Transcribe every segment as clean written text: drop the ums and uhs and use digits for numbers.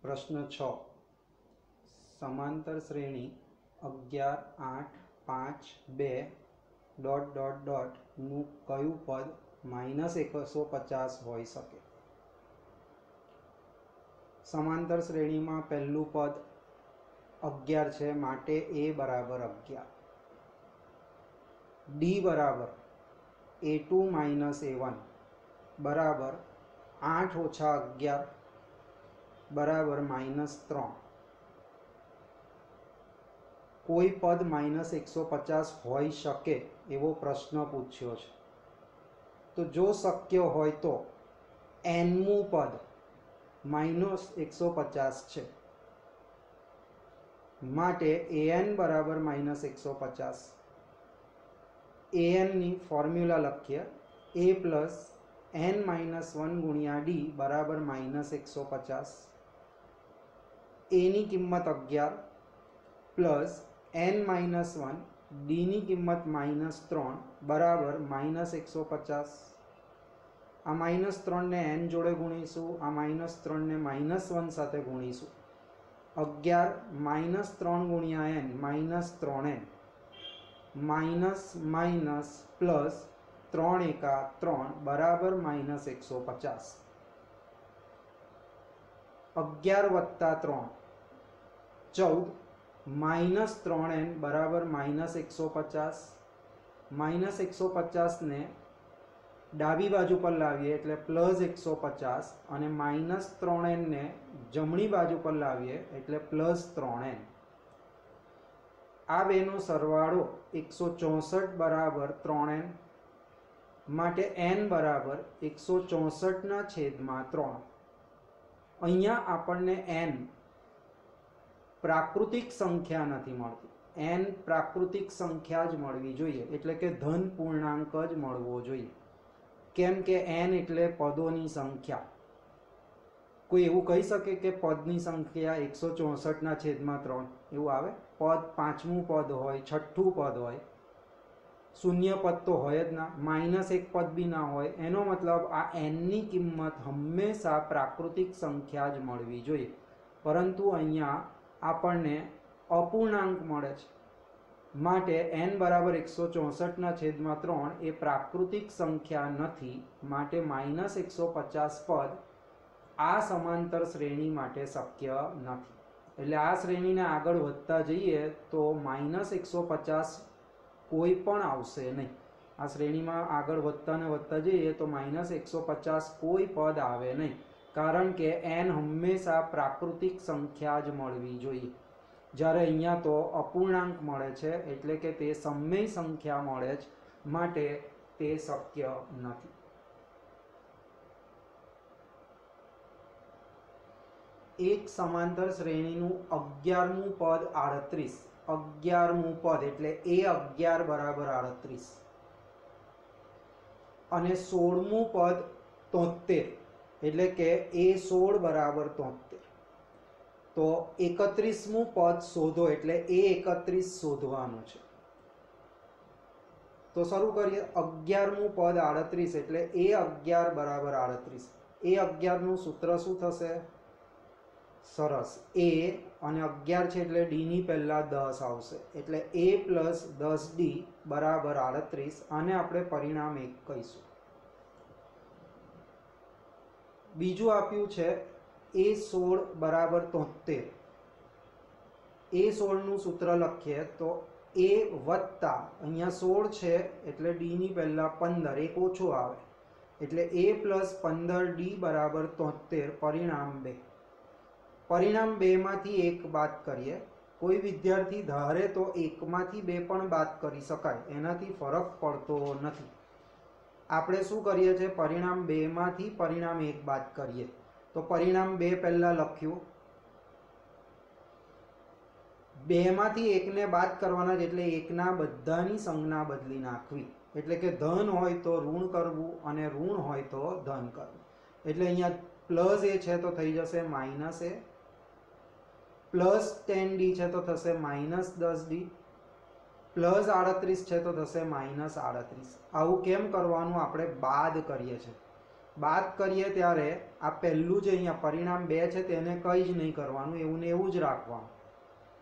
प्रश्न 6 समांतर श्रेणी 11 8 5 2 डॉट डॉट डॉट नु कयु पद -150 होई सके। समांतर श्रेणी में पहलू पद 11 है माटे a बराबर 11, d बराबर a2 a1 बराबर 8 - 11 बराबर -3। कोई पद -150 होई शके एवो प्रश्न पूछ्यो छे। तो जो शक्य होय तो nमू पद -150 छे माटे an बराबर -150। an नी फॉर्म्युला लखीए a प्लस n-1 गुणिया d बराबर -150। a नी किंमत 11 प्लस n-1 d नी किंमत -3 बराबर -150। आ -3 ने n जोड़े गुणीशू, आ -3 ने -1 साथे गुणीशू। 11 -3 गुणिया n -3n माइनस प्लस 3 एका 3 बराबर -150। 11 वत्ता 3 14 -3n बराबर -150। -150 ने डाबी बाजू पर लावीए एटले +150 અને -3n ने जमणी बाजू पर लावीए एटले +3n। आ बेनो सरवाळो 164 बराबर 3n माटे n बराबर 164 ना छेदमां 3। अहींया आपणने n प्राकृतिक संख्या नहीं मळती, n प्राकृतिक संख्या ज मळवी जोईए, एटले के धन पूर्णांक ज मळवो जोईए। केम के n एटले पदोनी संख्या। कोई एवुं कही सके कि पदनी संख्या 164 ना छेदमां 3 एवुं आवे? पद पांचमू पद होय, छठ्ठू पद होय, शून्य पद तो होय ज ना, -1 पद भी ना होय। एनो मतलब आ n नी किंमत हमेशा प्राकृतिक संख्या ज मळवी जोईए। परंतु अहींया आपणने अपूर्णांक मळे छे माटे n बराबर 164 ना छेदमां 3 ए प्राकृतिक संख्या नथी, माटे -150 पद आ समांतर श्रेणी माटे शक्य नथी। एटले आ श्रेणीने आगळ वधता जईए तो -150 कोई पण आवशे नहीं। आ श्रेणी में आगळ वधता ने वधता जईए तो -150 कोई पद आवे नहीं, कारण के n हमेशा प्राकृतिक संख्या ज मळवी जोईए। ज्यारे अहींया तो अपूर्णांक मळे छे एटले के ते सममेय संख्या मळे छ, माटे ते शक्य नथी। एक समांतर श्रेणीनु 11मू पद 38, 11मू पद एटले a11 बराबर 38 अने 16मू पद 73 एटले के a16 बराबर 73। तो 31मू पद शोधो एटले a31 शोधवानुं छे। तो शुरू करिए। 11मू पद 38 एटले a11 बराबर 38। a11 નું सूत्र शुं थशे? सरस, a અને 11 છે એટલે d ની પહેલા 10 આવશે, એટલે a + 10d બરાબર 38 અને આપણે પરિણામ 1 કહીશું। બીજું આપ્યું છે a16 બરાબર 73। a16 નું સૂત્ર લખીએ તો a વત્તા અહીંયા 16 છે એટલે d ની પહેલા 15, એક ઓછો આવે એટલે a + 15d બરાબર 73, પરિણામ 2। परिणाम 2 मांथी 1 बात करिए। कोई विद्यार्थी धारे तो 1 मांथी 2 पण बात करी शकाय, एनाथी फरक पड़तो नथी। आपणे शुं करीए छे? परिणाम 2 मांथी परिणाम 1 बात करिए। तो परिणाम 2 पहला लख्युं, 2 मांथी 1 ने बात करवाना एटले 1 ना बधानी संज्ञा बदली नाखवी, एटले के धन होय तो ऋण करवुं अने ऋण होय तो धन करवुं। एटले अहींया प्लस ए छे तो थई जशे -a, प्लस 10d है तो थशे -10d, प्लस 38 है तो थशे -38। आवुं केम करवानुं? आपणे बाद करीए छे। બાદ કરીએ ત્યારે આ પહેલું જે અહીંયા પરિણામ 2 છે તેને કંઈ જ નહીં કરવાનું, એવું ને એવું જ રાખવાનું.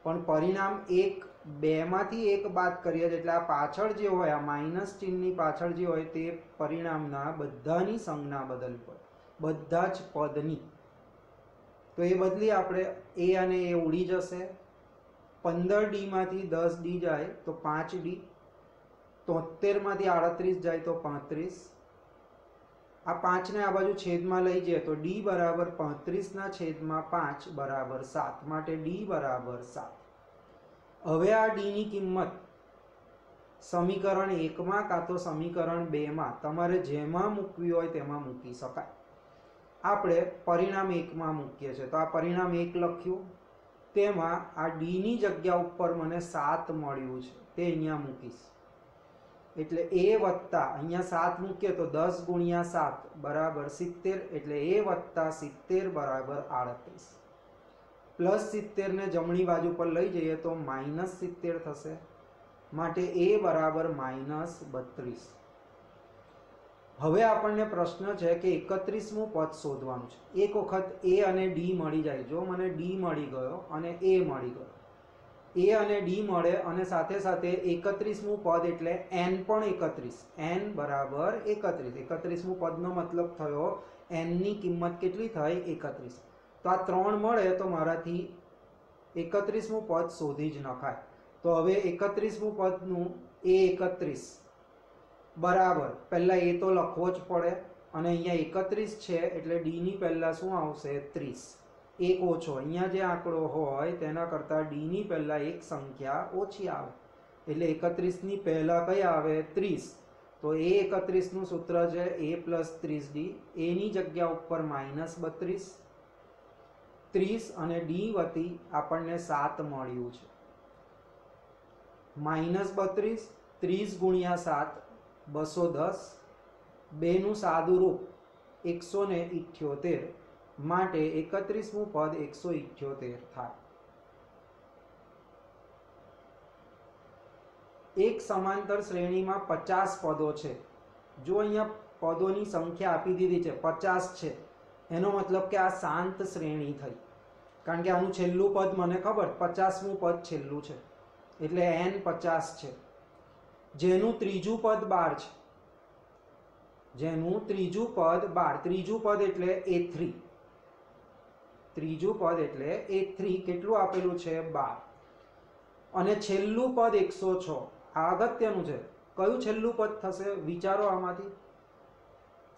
પણ પરિણામ 1 2 માંથી 1 બાદ કરીએ એટલે આ પાછળ જે હોય, આ માઇનસ ચિહ્નની પાછળ જે હોય તે પરિણામના બધાની સંજ્ઞા બદલવી પડે, બધા જ પદની. તો એ બદલી આપણે એ અને એ ઉડી જશે. 15D માંથી 10D જાય તો 5D, 73 માંથી 38 જાય તો 35. આ 5 ને આ બાજુ છેદમાં લઈ જઈએ તો d બરાબર 35 ના છેદમાં 5 બરાબર 7, માટે d બરાબર 7. હવે આ d ની કિંમત સમીકરણ 1 માં કાં તો સમીકરણ 2 માં તમારે જેમાં મૂકવી હોય તેમાં મૂકી શકાય. આપણે પરિણામ 1 માં મૂકીએ છીએ તો આ પરિણામ 1 લખ્યું, તેમાં આ d ની જગ્યા ઉપર મને 7 મળ્યું છે તે અહીંયા મૂકીશ. એટલે a વત્તા અહીંયા 7 મૂકીએ તો 10 ગુણ્યા 7 બરાબર 70, એટલે a વત્તા 70 બરાબર 38. પ્લસ 70 ને જમણી બાજુ પર લઈ જઈએ તો માઇનસ 70 થશે, માટે a બરાબર -32. હવે આપણને પ્રશ્ન છે કે 31મું પદ શોધવાનું છે. એક વખત a અને d મળી જાય, જો મને d મળી ગયો અને a મળી ગયો, a અને d મળે અને સાથે સાથે 31મું પદ એટલે n પણ 31, n બરાબર 31. 31મું પદનો મતલબ થયો n ની કિંમત કેટલી થઈ? 31. તો આ 3 મળે તો મારાથી 31મું પદ શોધી જ નખાય. તો હવે 31મું પદનું a31 બરાબર, પહેલા એ તો લખવો જ પડે અને અહીંયા 31 છે એટલે d ની પહેલા શું આવશે? 30. એક ઓછો, અહીંયા જે આંકડો હોય તેના કરતાં d ની પહેલા એક સંખ્યા ઓછી આવે એટલે 31 ની પહેલા કઈ આવે? 30. તો a31 નું સૂત્ર છે a + 30d. a ની જગ્યા ઉપર -32, 30 અને d વતી આપણને 7 મળ્યું છે. -32, 30 ગુણ્યા 7 210, 2 નું સાદું રૂપ 178, માટે 31મું પદ 178 થાય. એક સમાંતર શ્રેણીમાં 50 પદો છે. જો અહીંયા પદોની સંખ્યા આપી દીધી છે 50 છે, એનો મતલબ કે આ શાંત શ્રેણી થઈ, કારણ કે આનું છેલ્લું પદ મને ખબર 50મું પદ છેલ્લું છે એટલે n 50 છે. જેનું ત્રીજું પદ 12 છે, જેનું ત્રીજું પદ 12, ત્રીજું પદ એટલે a3, ત્રીજું પદ એટલે a3 કેટલું આપેલું છે? 12. અને છેલ્લું પદ 106. આ અગત્યનું છે. કયું છેલ્લું પદ થશે? વિચારો આમાંથી.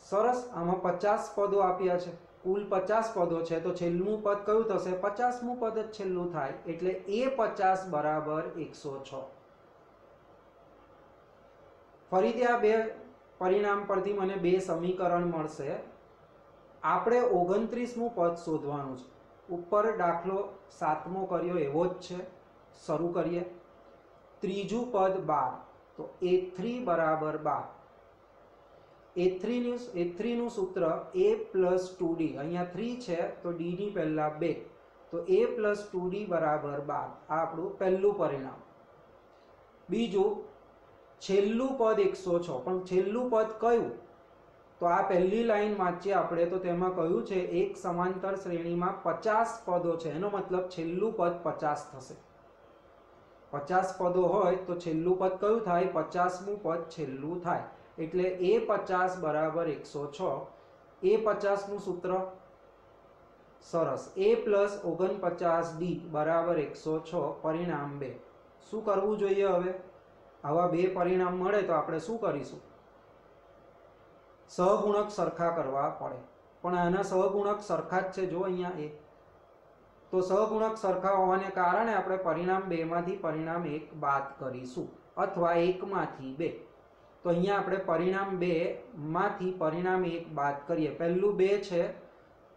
સરસ, આમાં 50 પદો આપ્યા છે, કુલ 50 પદો છે, તો છેલ્લું પદ કયું થશે? 50મું પદ જ છેલ્લું થાય એટલે a50 બરાબર 106. ફરીથી આ બે પરિણામ પરથી મને બે સમીકરણ મળશે. આપણે 29મું પદ શોધવાનું છે. ઉપર દાખલો 7મો કર્યો એવો જ છે. શરૂ કરીએ. ત્રીજું પદ 12, તો a3 બરાબર 12. a3 નું સૂત્ર a + 2d. અહીંયા 3 છે તો d ની પહેલા 2, તો a + 2d બરાબર 12. આ આપણું પહેલું પરિણામ. બીજું, છેલ્લું પદ 106, પણ છેલ્લું પદ કયું? તો આ પહેલી લાઈન વાંચીએ આપણે તો તેમાં કહ્યું છે એક સમાંતર શ્રેણીમાં 50 પદો છે, એનો મતલબ છેલ્લું પદ 50 થશે. 50 પદો હોય તો છેલ્લું પદ કયું થાય? 50મું પદ છેલ્લું થાય એટલે a50 બરાબર 106. a50 નું સૂત્ર સરસ, a + 49d બરાબર 106. પરિણામ 2. શું કરવું જોઈએ હવે? આવા બે પરિણામ મળે તો આપણે શું કરીશું? સહગુણક સરખા કરવા પડે. પણ આના સહગુણક સરખા જ છે, જો અહીંયા એ. તો સહગુણક સરખા હોવાને કારણે આપણે પરિણામ 2 માંથી પરિણામ 1 બાદ કરીશું, અથવા 1 માંથી 2. તો અહીંયા આપણે પરિણામ 2 માંથી પરિણામ 1 બાદ કરીએ. પહેલું 2 છે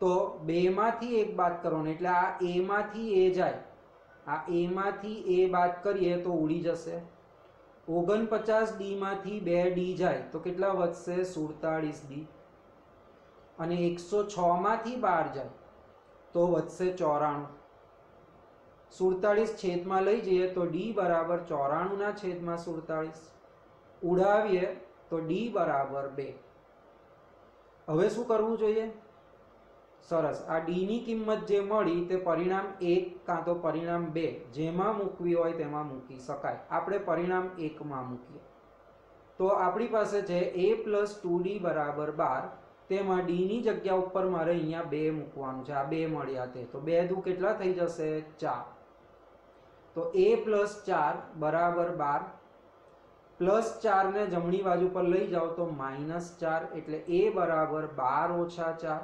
તો 2 માંથી 1 બાદ કરવાનું, એટલે આ a માંથી a જાય, આ a માંથી a બાદ કરીએ તો ઉડી જશે. 49d માંથી 2d જાય તો કેટલા વધશે? 47d. અને 106 માંથી 12 જાય તો વધશે 94. 47 છેદમાં લઈ જઈએ તો d બરાબર 94 ના છેદમાં 47. ઉડાવીએ તો d બરાબર 2. હવે શું કરવું જોઈએ? સરસ, આ ડી ની કિંમત જે મળી તે પરિણામ 1 કાં તો પરિણામ 2 જેમાં મૂકવી હોય તેમાં મૂકી શકાય. આપણે પરિણામ 1 માં મૂકીએ. તો આપણી પાસે છે a + 2d = 12. તેમાં ડી ની જગ્યા ઉપર મારે અહીંયા 2 મૂકવાનું છે. આ 2 મળ્યા તે, તો 2 દુ કેટલા થઈ જશે? 4. તો a + 4 = 12. +4 ને જમણી બાજુ પર લઈ જાઓ તો -4, એટલે a = 12 - 4.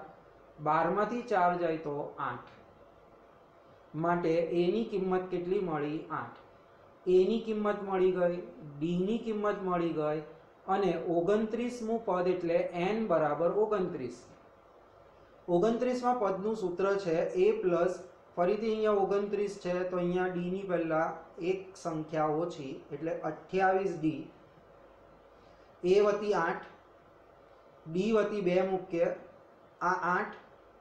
12 માંથી 4 જાય તો 8. માટે a ની કિંમત કેટલી મળી? 8. a ની કિંમત મળી ગઈ, d ની કિંમત મળી ગઈ, અને 29મું પદ એટલે n = 29. 29માં પદનું સૂત્ર છે a+, ફરીથી અહીંયા 29 છે તો અહીંયા d ની પહેલા એક સંખ્યા ઓછી એટલે 28d. a વત્તી 8, d વત્તી 2 મૂકીએ. આ 8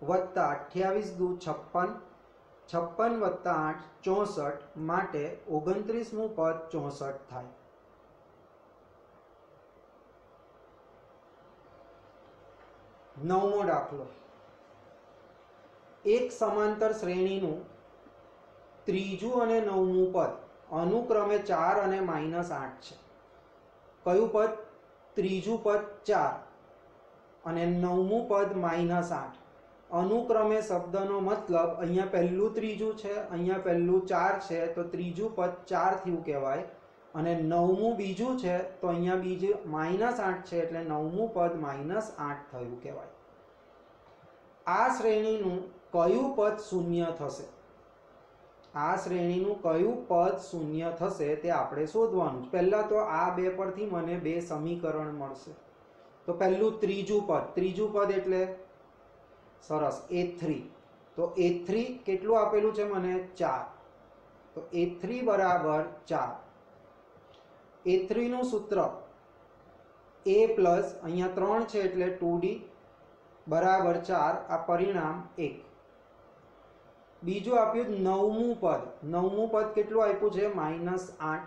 વત્તા 28 દુ 56, 56 વત્તા 8 64, માટે 29મું પદ 64 થાય. નવમો દાખલો. એક સમાંતર શ્રેણીનું ત્રીજું અને નવમું પદ અનુક્રમે 4 અને -8 છે. કયું પદ? ત્રીજું પદ 4 અને નવમું પદ -8. અનુક્રમે શબ્દનો મતલબ અહીંયા પહેલું ત્રીજું છે, અહીંયા પહેલું 4 છે, તો ત્રીજું પદ 4 થયું કહેવાય. અને નવમું બીજું છે તો અહીંયા બીજું -8 છે, એટલે નવમું પદ -8 થયું કહેવાય. આ શ્રેણીનું કયું પદ શૂન્ય થશે? આ શ્રેણીનું કયું પદ શૂન્ય થશે તે આપણે શોધવાનું. પહેલા તો આ બે પરથી મને બે સમીકરણ મળશે. તો પહેલું ત્રીજું પદ એટલે સરસ a3. તો a3 કેટલું આપેલું છે મને? 4. તો a3 = 4. a3 નું સૂત્ર a પ્લસ અહીંયા 3 છે એટલે 2d = 4. આ પરિણામ 1. બીજું આપ્યું નવમું પદ. નવમું પદ કેટલું આપ્યું છે? -8.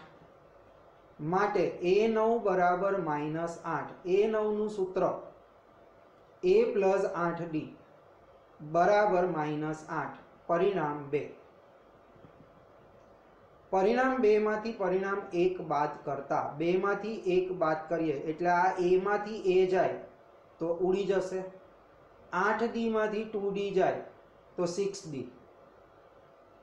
માટે a9 = -8. a9 નું સૂત્ર a + 8d = -8. પરિણામ 2. પરિણામ 2 માંથી પરિણામ 1 બાદ કરતા 2 માંથી 1 બાદ કરીએ એટલે આ a માંથી a જાય તો ઉડી જશે. 8d માંથી 2d જાય તો 6d.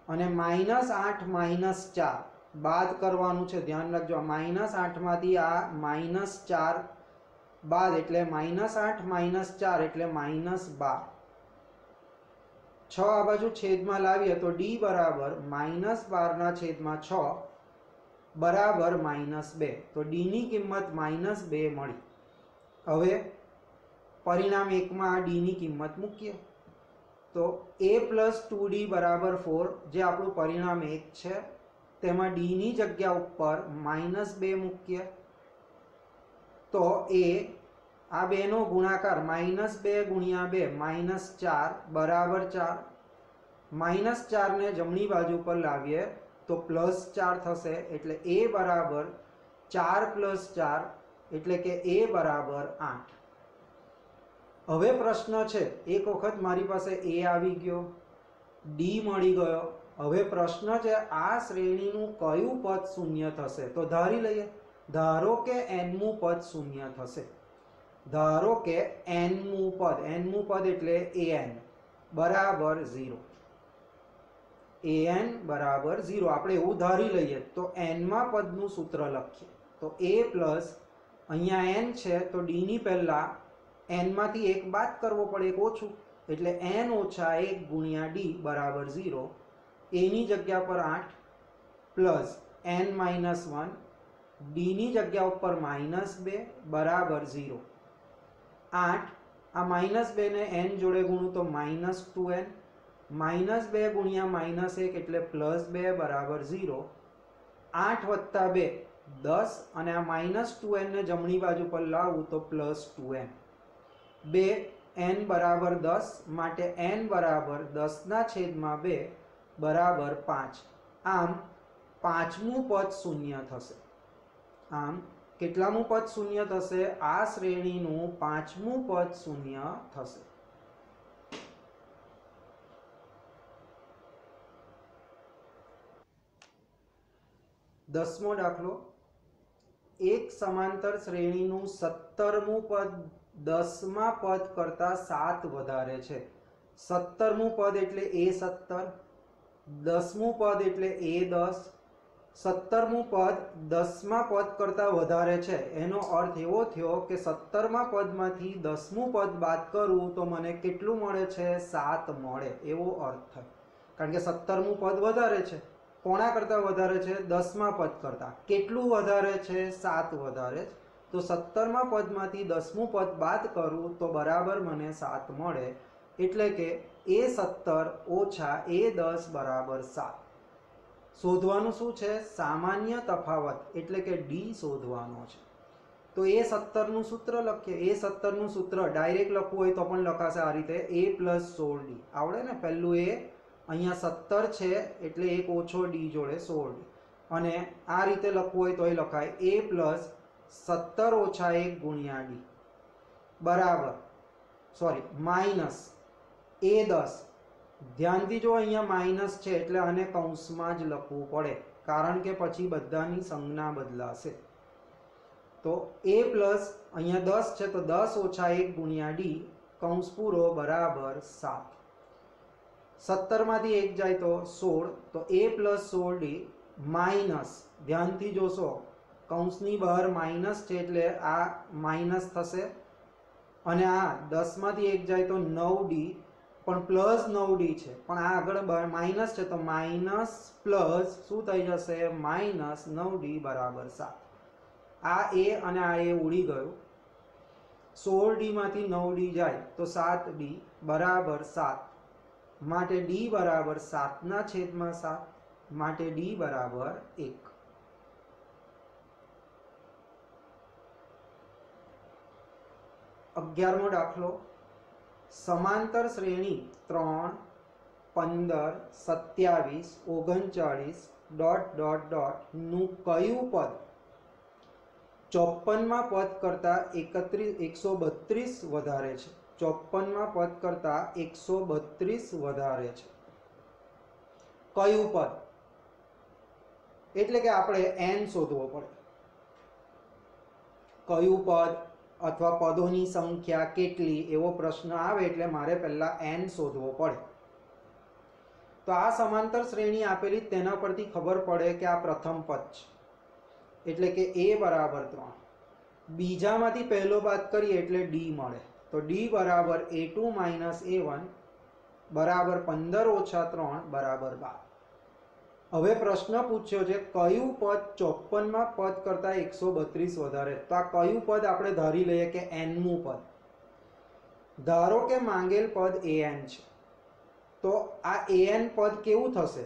અને -8 -4 બાદ કરવાનું છે. ધ્યાન રાખજો, -8 માંથી આ -4 બાદ એટલે -8 -4 એટલે -12. 6 આ બાજુ છેદમાં લાવીએ તો d બરાબર -12/6 બરાબર -2. તો d ની કિંમત -2 મળી. હવે પરિણામ 1 માં d ની કિંમત મૂકીએ તો a + 2d = 4, જે આપણું પરિણામ 1 છે. તેમાં d ની જગ્યા ઉપર -2 મૂકીએ તો આ બેનો ગુણાકાર -2 × 2 -4 બરાબર 4. -4 ને જમણી બાજુ પર લાવીએ તો +4 થશે, એટલે a બરાબર 4 + 4 એટલે કે a બરાબર 8. હવે પ્રશ્ન છે, એક વખત મારી પાસે a આવી ગયો, d મળી ગયો. હવે પ્રશ્ન છે આ શ્રેણીનું કયું પદ શૂન્ય થશે? તો ધારી લઈએ, ધારો કે nમું પદ શૂન્ય થશે. ધારો કે nમું પદ એટલે an બરાબર 0. an બરાબર 0 આપણે એવું ધારી લઈએ તો n માં પદનું સૂત્ર લખીએ તો a પ્લસ અહીંયા n છે તો d ની પહેલા n માંથી 1 બાદ કરવો પડે, એક ઓછું, એટલે n - 1 ગુણ્યા d બરાબર 0. a ની જગ્યા પર 8 પ્લસ n - 1 d ની જગ્યા ઉપર -2 બરાબર 0. 8 આ -2 ને n જોડે ગુણું તો -2n, -2 ગુણ્યા -1 એટલે +2 બરાબર 0. 8 વત્તા 2 10 અને આ -2n ને જમણી બાજુ પર લાવું તો +2n. 2n બરાબર 10 માટે n બરાબર 10/2 બરાબર 5. આમ પાંચમું પદ શૂન્ય થશે. આમ કેટલામું પદ શૂન્ય થશે? આ શ્રેણીનું પાંચમું પદ શૂન્ય થશે. દસમો દાખલો, એક સમાંતર શ્રેણીનું 17મું પદ 10મા પદ કરતા 7 વધારે છે. 17મું પદ એટલે A17, 10મું પદ એટલે A10. 17મું પદ 10મા પદ કરતા વધારે છે, એનો અર્થ એવો થયો કે 17મા પદમાંથી 10મું પદ બાદ કરું તો મને કેટલું મળે છે? 7 મળે, એવો અર્થ થાય. કારણ કે 17મું પદ વધારે છે. કોના કરતા વધારે છે? 10મા પદ કરતા. કેટલું વધારે છે? 7 વધારે. તો 17મા પદમાંથી 10મું પદ બાદ કરું તો બરાબર મને 7 મળે. એટલે કે A17 ઓછા A10 બરાબર 7. શોધવાનું શું છે? સામાન્ય તફાવત, એટલે કે ડી શોધવાનો છે. તો A17નું સૂત્ર લખીએ. A17નું સૂત્ર ડાયરેક્ટ લખવું હોય તો પણ લખાશે આ રીતે, A + 16D. આવડે ને? પહેલું A, અહીંયા 17 છે એટલે એક ઓછો ડી જોડે 16D. અને આ રીતે લખવું હોય તોય લખાય A + 17 ઓછા 1 ગુણ્યા ડી બરાબર, સોરી, માઇનસ A10. ધ્યાનથી જો, અહીંયા માઇનસ છે એટલે આને કૌંસમાં જ લખવું પડે, કારણ કે પછી બધાની સંજ્ઞા બદલાશે. તો A પ્લસ અહીંયા 10 છે તો 10 ઓછા 1 ગુણ્યા ડી કૌંસ પૂરો બરાબર 7. 17 માંથી 1 જાય તો 16, તો A + 16D માઇનસ, ધ્યાનથી જોશો કૌંસની બહાર માઇનસ છે એટલે આ માઇનસ થશે. અને આ 10 માંથી 1 જાય તો 9D, પણ પ્લસ 9D છે, પણ આ આગળ માઇનસ છે તો માઇનસ પ્લસ શું થઈ જશે? માઇનસ 9D બરાબર 7. આ A અને આ A ઉડી ગયું. 16D માંથી 9D જાય તો 7D બરાબર 7. માટે D બરાબર 7/7, માટે D બરાબર 1. અગિયારમો દાખલો, સમાંતર શ્રેણી 3, 15, 27, 39... નું કયું પદ 54મા પદ કરતા 132 વધારે છે? 54મા પદ કરતા 132 વધારે છે. કયું પદ? એટલે કે આપણે n શોધવો પડે. કયું પદ અથવા પદોની સંખ્યા કેટલી, એવો પ્રશ્ન આવે એટલે મારે પહેલા n શોધવો પડે. તો આ સમાંતર શ્રેણી આપેલી તેના પરથી ખબર પડે કે આ પ્રથમ પદ છે, એટલે કે A બરાબર 3. બીજામાંથી પહેલો બાદ કરીએ એટલે D મળે, તો D બરાબર A2 - A1 બરાબર 15 ઓછા 3 બરાબર 12. હવે પ્રશ્ન પૂછ્યો છે કયું પદ 54મા પદ કરતા 132 વધારે? તો આ કયું પદ આપણે ધારી લઈએ કે nમું પદ. ધારો કે માંગેલ પદ an છે, તો આ an પદ કેવું થશે?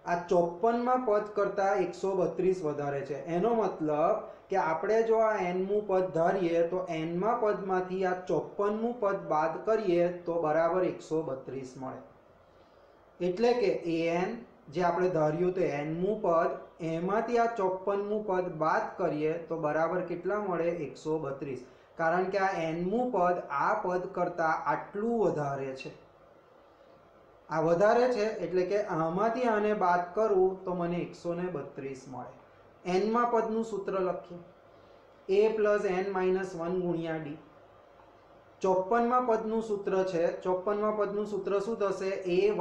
આ 54મા પદ કરતા 132 વધારે છે. એનો મતલબ કે આપણે જો આ nમું પદ ધારીએ તો nમા પદમાંથી આ 54મું પદ બાદ કરીએ તો બરાબર 132 મળે. એટલે કે an જે આપણે ધાર્યું તો nમું પદ, એમાંથી આ 54મું પદ બાદ કરીએ તો બરાબર કેટલા મળે? 132. કારણ કે આ nમું પદ આ પદ કરતા આટલું વધારે છે. આ વધારે છે એટલે કે આમાંથી આને બાદ કરું તો મને 132 મળે. nમા પદનું સૂત્ર લખીએ. A + n - 1 ગુણ્યા D. 54મા પદનું સૂત્ર છે. 54મા પદનું સૂત્ર શું થશે? A +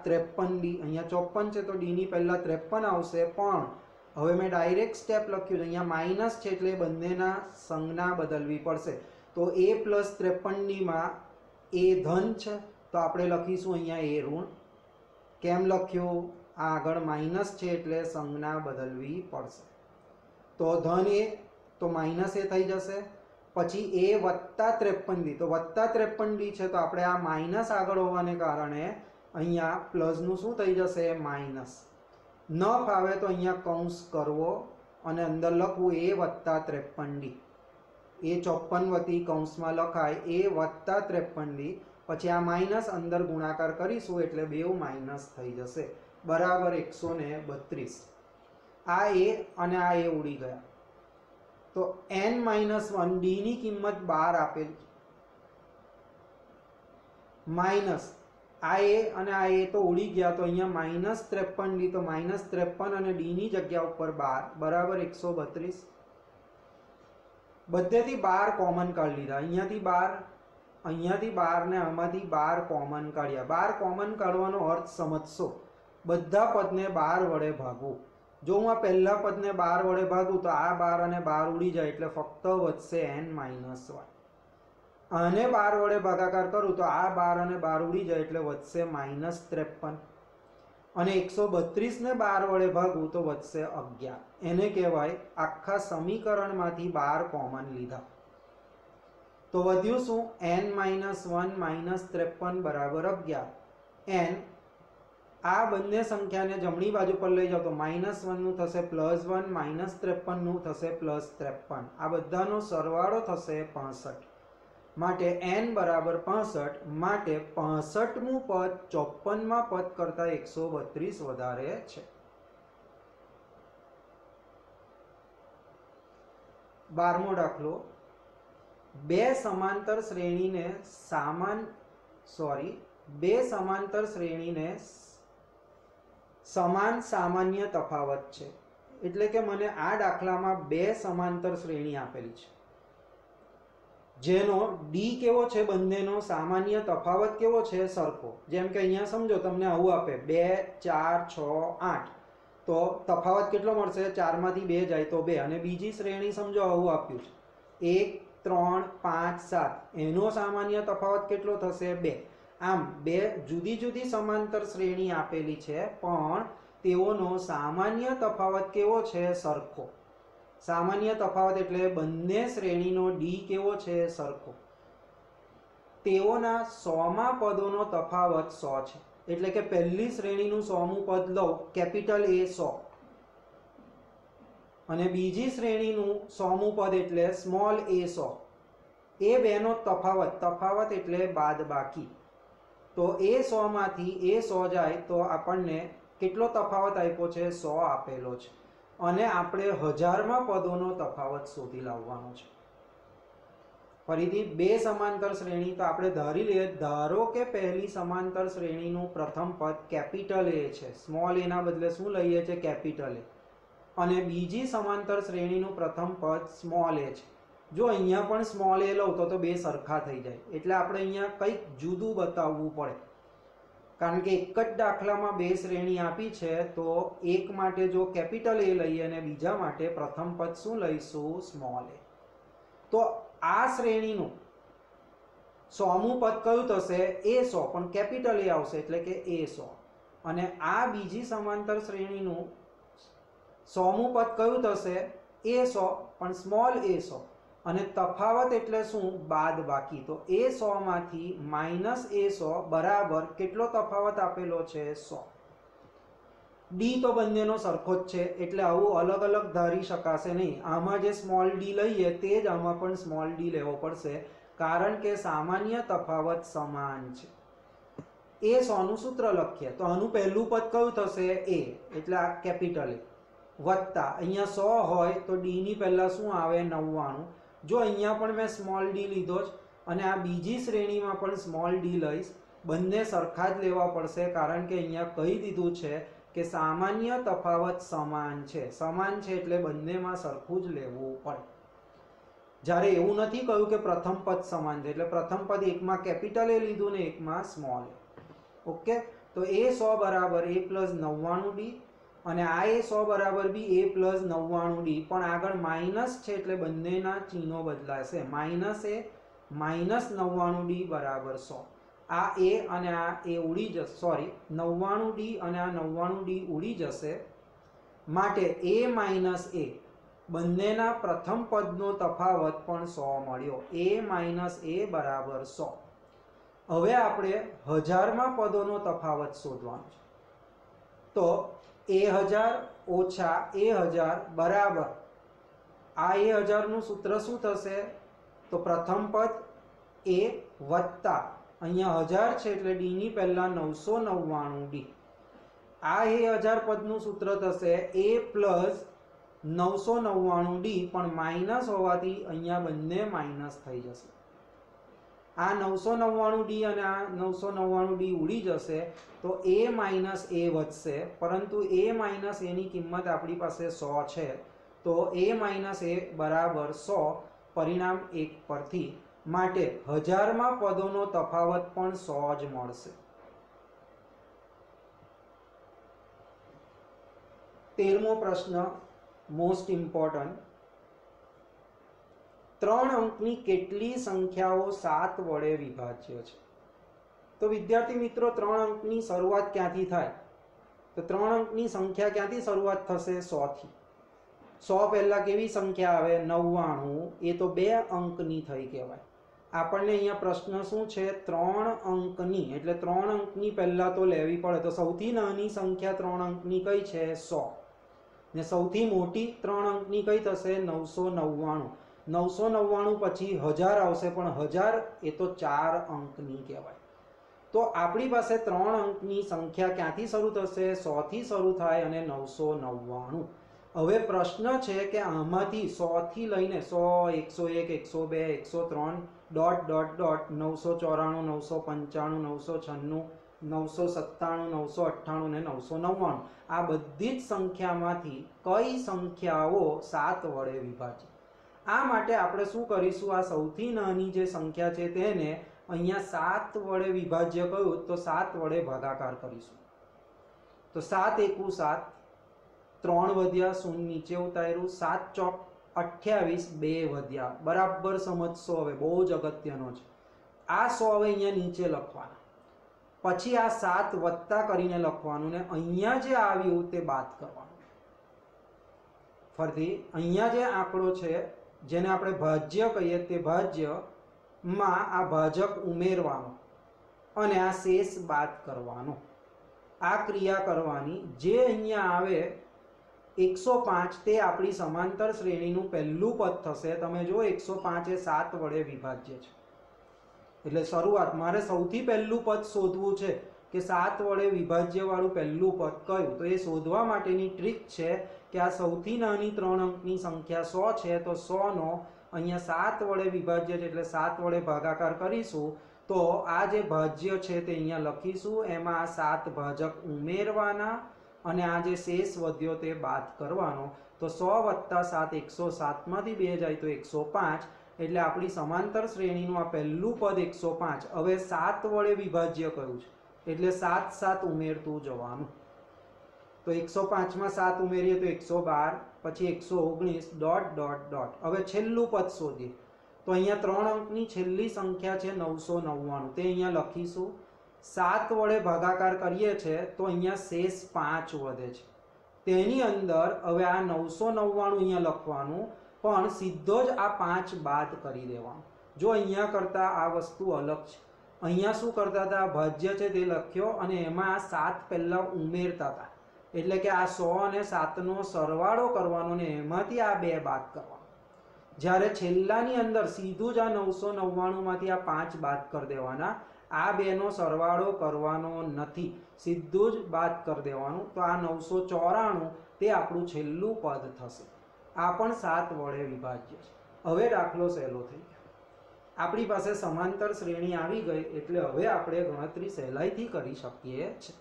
53D. અહીંયા 54 છે તો D ની પહેલા 53 આવશે, પણ હવે મેં ડાયરેક્ટ સ્ટેપ લખ્યું છે, અહીંયા માઇનસ છે એટલે બંનેના સંજ્ઞા બદલવી પડશે. તો A + 53D માં A ધન છે તો આપણે લખીશું અહીંયા A ઋણ. કેમ લખ્યું? આ આગળ માઇનસ છે એટલે સંજ્ઞા બદલવી પડશે. તો ધન A તો માઇનસ A થઈ જશે. પછી A + 53D, તો +53D છે તો આપણે આ માઇનસ આગળ હોવાને કારણે અહીંયા પ્લસનું શું થઈ જશે? માઇનસ. ન ફાવે તો અહીંયા કૌંસ કરવો અને અંદર લખવું A + 53D. એ 54 વતી કૌંસમાં લખાય A + 53D. પછી આ માઇનસ અંદર ગુણાકાર કરીશું એટલે બેઉ માઇનસ થઈ જશે, બરાબર 132. આ A અને આ A ઉડી ગયા. તો n-1 ડી ની કિંમત 12 આપેલી માઇનસ આ એ અને આ એ તો ઉડી ગયા, તો અહીંયા -53 ડી, તો -53 અને ડી ની જગ્યા ઉપર 12 બરાબર 132. બધેથી 12 કોમન કાઢી લીધા, અહીંયાથી 12 ને આમાંથી 12 કોમન કાઢ્યા. 12 કોમન કાઢવાનો અર્થ સમજશો, બધા પદને 12 વડે ભાગવું. જો હું આ પહેલા પદને 12 વડે ભાગું તો આ 12 અને 12 ઉડી જાય, એટલે ફક્ત વધશે n-1. આને 12 વડે ભાગાકાર કરું તો આ 12 અને 12 ઉડી જાય, એટલે વધશે -53. અને 132 ને 12 વડે ભાગું તો વધશે 11. એને કહેવાય આખા સમીકરણમાંથી 12 કોમન લીધા. તો વધ્યું શું? n-1 -53 બરાબર 11. n આ બંને સંખ્યાને જમણી બાજુ પર લઈ જાઓ તો -1 નું થશે +1, -53 નું થશે +53. આ બધાનો સરવાળો થશે 65. માટે n બરાબર 65. માટે 65મું પદ 54મા પદ કરતા 132 વધારે છે. 12મો દાખલો. બે સમાંતર શ્રેણીને સમાન સામાન્ય તફાવત છે. એટલે કે મને આ દાખલામાં બે સમાંતર શ્રેણી આપેલી છે, જેનો ડી કેવો છે, બંનેનો સામાન્ય તફાવત કેવો છે, સરખો. જેમ કે અહીંયા સમજો તમને આવું આપે 2, 4, 6, 8, તો તફાવત કેટલો મળશે? 4 માંથી 2 જાય તો 2. અને બીજી શ્રેણી સમજો આવું આપ્યું છે 1, 3, 5, 7, એનો સામાન્ય તફાવત કેટલો થશે? 2. આમ બે જુદી જુદી સમાંતર શ્રેણી આપેલી છે, પણ તેઓનો સામાન્ય તફાવત કેવો છે? સરખો. સામાન્ય તફાવત એટલે બંને શ્રેણીનો ડી કેવો છે? સરખો. તેઓના 100મા પદોનો તફાવત 100 છે. એટલે કે પહેલી શ્રેણીનું 100મું પદ લો, કેપિટલ A 100, અને બીજી શ્રેણીનું 100મું પદ એટલે સ્મોલ a 100. એ બેનો તફાવત એટલે બાદબાકી. તો a 100 માંથી a 100 જાય તો આપણને કેટલો તફાવત આપ્યો છે? 100 આપેલો છે. અને આપણે 1000મા પદોનો તફાવત શોધી લાવવાનો છે. ફરીથી બે સમાંતર શ્રેણી, તો આપણે ધારી લઈએ, ધારો કે પહેલી સમાંતર શ્રેણીનું પ્રથમ પદ કેપિટલ A છે, સ્મોલ a ના બદલે શું લઈએ છે? Capital A. અને બીજી સમાંતર શ્રેણીનું પ્રથમ પદ સ્મોલ a છે. જો અહીંયા પણ સ્મોલ a લઉં તો બે સરખા થઈ જાય, એટલે આપણે અહીંયા કંઈક જુદું બતાવવું પડે. કારણ કે એક જ દાખલામાં બે શ્રેણી આપી છે, તો એક માટે જો કેપિટલ A લઈએ અને બીજા માટે પ્રથમ પદ શું લઈશું? Small a. તો આ શ્રેણીનું 100મું પદ કયું થશે? a 100, પણ કેપિટલ A આવશે એટલે કે a 100. અને આ બીજી સમાંતર શ્રેણીનું 100મું પદ કયું થશે? a 100, પણ સ્મોલ a 100. અને તફાવત એટલે શું? બાદબાકી. તો a 100 માંથી -a 100 બરાબર કેટલો તફાવત આપેલો છે? 100. ડી તો બંનેનો સરખો જ છે, એટલે આવું અલગ અલગ ધારી શકાશે નહીં. આમાં જે સ્મોલ ડી લઈએ તે જ આમાં પણ સ્મોલ ડી લેવો પડશે, કારણ કે સામાન્ય તફાવત સમાન છે. a 100 નું સૂત્ર લખીએ તો આનું પહેલું પદ કયું થશે? a, એટલે આ કેપિટલ A, વત્તા અહીંયા 100 હોય તો ડી ની પહેલા શું આવે? 99. જો અહીંયા પણ મેં સ્મોલ ડી લીધો જ, અને આ બીજી શ્રેણીમાં પણ સ્મોલ ડી લઈશ. બંને સરખા જ લેવા પડશે, કારણ કે અહીંયા કહી દીધું છે કે સામાન્ય તફાવત સમાન છે. સમાન છે એટલે બંનેમાં સરખું જ લેવું પડે. જ્યારે એવું નથી કહ્યું કે પ્રથમ પદ સમાન છે, એટલે પ્રથમ પદ એકમાં કેપિટલ A લીધું ને એકમાં સ્મોલ a. ઓકે, તો a 100 બરાબર a + 99d, અને આ a 100 બરાબર બી a + 99d, પણ આગળ માઇનસ છે એટલે બંનેના ચિહ્નો બદલાશે. -a -99d બરાબર 100. આ a અને આ a ઉડી જશે, સોરી 99d અને આ 99d ઉડી જશે. માટે a - a બંનેના પ્રથમ પદનો તફાવત પણ 100 મળ્યો. a - a બરાબર 100. હવે આપણે 1000મા પદોનો તફાવત શોધવાનો છે. તો a1000 ઓછા a1000 બરાબર, આ a1000 નું સૂત્ર શું થશે? તો પ્રથમ પદ a વત્તા અહીંયા 1000 છે એટલે d ની પહેલા 999d. આ a1000 પદનું સૂત્ર થશે a + 999D પણ માઇનસ હોવાથી અહીંયા બંને માઇનસ થઈ જશે। આ 999D અને આ 999D ઉડી જશે તો A માઇનસ A વધશે, પરંતુ A માઇનસ A ની કિંમત આપણી પાસે 100 છે, તો A માઇનસ A બરાબર 100 પરિણામ 1 પરથી, માટે 1000માં પદોનો તફાવત પણ 100 જ મળશે। 13મો પ્રશ્ન મોસ્ટ ઇમ્પોર્ટન્ટ, 3 અંકની કેટલી સંખ્યાઓ 7 વડે વિભાજ્ય છે? તો વિદ્યાર્થી મિત્રો 3 અંકની શરૂઆત ક્યાંથી થાય? તો 3 અંકની સંખ્યા ક્યાંથી શરૂઆત થશે? 100 થી। 100 પહેલા કેવી સંખ્યા આવે? 99, એ તો 2 અંકની થઈ કહેવાય। આપણને અહીંયા પ્રશ્ન શું છે? 3 અંકની, એટલે 3 અંકની પહેલા તો લેવી પડે, તો સૌથી નાની સંખ્યા 3 અંકની કઈ છે? 100, ને સૌથી મોટી 3 અંકની કઈ થશે? 999। 999 પછી 1000 આવશે, પણ 1000 એ તો 4 અંકની કહેવાય। તો આપણી પાસે 3 અંકની સંખ્યા ક્યાંથી શરૂ થશે? 100 થી શરૂ થાય અને 999। હવે પ્રશ્ન છે કે આમાંથી 100 થી લઈને 100, 101, 102, 103 ડોટ ડોટ ડોટ 994, 995, 996, 997, 998 ને 999, આ બધી જ સંખ્યામાંથી કઈ સંખ્યાઓ 7 વડે વિભાજિત? આ માટે આપણે શું કરીશું? આ સૌથી નાની જે સંખ્યા છે તેને અહીંયા 7 વડે વિભાજ્ય કહ્યું તો 7 વડે ભાગાકાર કરીશું। તો 7 એકુ 7, 3 વધ્યા, 0 નીચે ઉતાર્યું, 7 ચોક 28, 2 વધ્યા, બરાબર સમજશો। હવે બહુ જ અગત્યનો છે આ 100 હવે અહીંયા નીચે લખવાના, પછી આ 7 વત્તા કરીને લખવાનું, ને અહીંયા જે આવ્યું તે બાદ કરવાનું। ફરીથી અહીંયા જે આંકડો છે જેને આપણે ભાજ્ય કહીએ તે ભાજ્યમાં આ ભાજક ઉમેરવાનો અને આ શેષ બાદ કરવાનો, આ ક્રિયા કરવાની। જે અહીંયા આવે 105 તે આપણી સમાંતર શ્રેણીનું પહેલું પદ થશે। તમે જો 105 એ 7 વડે વિભાજ્ય છે, એટલે શરૂઆત મારે સૌથી પહેલું પદ શોધવું છે કે 7 વડે વિભાજ્ય વાળું પહેલું પદ કયું, તો એ શોધવા માટેની ટ્રીક છે કે આ સૌથી નાની 3 અંકની સંખ્યા 100 છે, તો 100 નો અહીંયા 7 વડે વિભાજ્ય છે એટલે 7 વડે ભાગાકાર કરીશું, તો આ જે ભાજ્ય છે તે અહીંયા લખીશું, એમાં આ 7 ભાજક ઉમેરવાના અને આ જે શેષ વધ્યો તે બાદ કરવાનો। તો 100 વત્તા 7 107 માંથી 2 જાય તો 105, એટલે આપણી સમાંતર શ્રેણીનું આ પહેલું પદ 105 હવે 7 વડે વિભાજ્ય કયું છે, એટલે 7 7 ઉમેરતું જવાનું। તો 105 માં 7 ઉમેરીએ તો 112, પછી 119 ડોટ ડોટ ડોટ। હવે છેલ્લું પદ શોધીએ તો અહીંયા 3 અંકની છેલ્લી સંખ્યા છે 999, તે અહીંયા લખીશું। 7 વડે ભાગાકાર કરીએ છે તો અહીંયા શેષ 5 વધે છે, તેની અંદર હવે આ 999 અહીંયા લખવાનું, પણ સીધો જ આ 5 બાદ કરી દેવાનું। જો અહીંયા કરતા આ વસ્તુ અલગ છે, અહીંયા શું કરતા હતા? ભાજ્ય છે તે લખ્યો અને એમાં આ 7 પહેલા ઉમેરતા હતા, એટલે કે આ 100 અને 7 નો સરવાળો કરવાનો ને એમાંથી આ 2 બાદ કરવાનો। જ્યારે છેલ્લાની અંદર સીધું જ આ 999 માંથી આ 5 બાદ કરી દેવાના, આ 2 નો સરવાળો કરવાનો નથી, સીધું જ બાદ કરી દેવાનું। તો આ 994 તે આપણું છેલ્લું પદ થશે। આ પણ 7 વડે વિભાજ્ય છે। હવે દાખલો સહેલો થઈ ગયો, આપણી પાસે સમાંતર શ્રેણી આવી ગઈ, એટલે હવે આપણે ગણતરી સહેલાઈથી કરી શકીએ છીએ।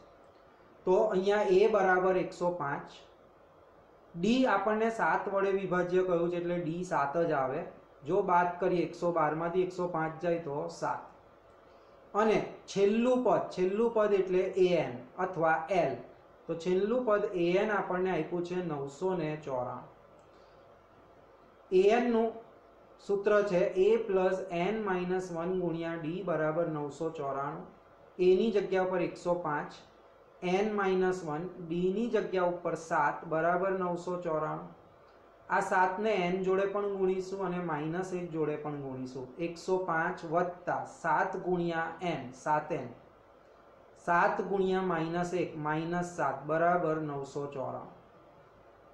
તો અહીંયા a બરાબર 105, d આપણને 7 વડે વિભાજ્ય કહ્યું છે એટલે d 7 જ આવે। જો બાદ કરીએ 112 માંથી 105 જાય તો 7, અને છેલ્લું પદ એટલે an અથવા l, તો છેલ્લું પદ an આપણને આપ્યું છે 994। an નું સૂત્ર છે a પ્લસ n માઇનસ 1 ગુણ્યા d બરાબર 994। a ની જગ્યા ઉપર 105, n માઇનસ 1, d ની જગ્યા ઉપર 7 બરાબર 994। આ 7 ને n જોડે પણ ગુણીશું અને માઇનસ 1 જોડે પણ ગુણીશું। 105 વત્તા 7 ગુણ્યા n 7n, 7 ગુણ્યા માઇનસ 1 માઇનસ 7 બરાબર 994।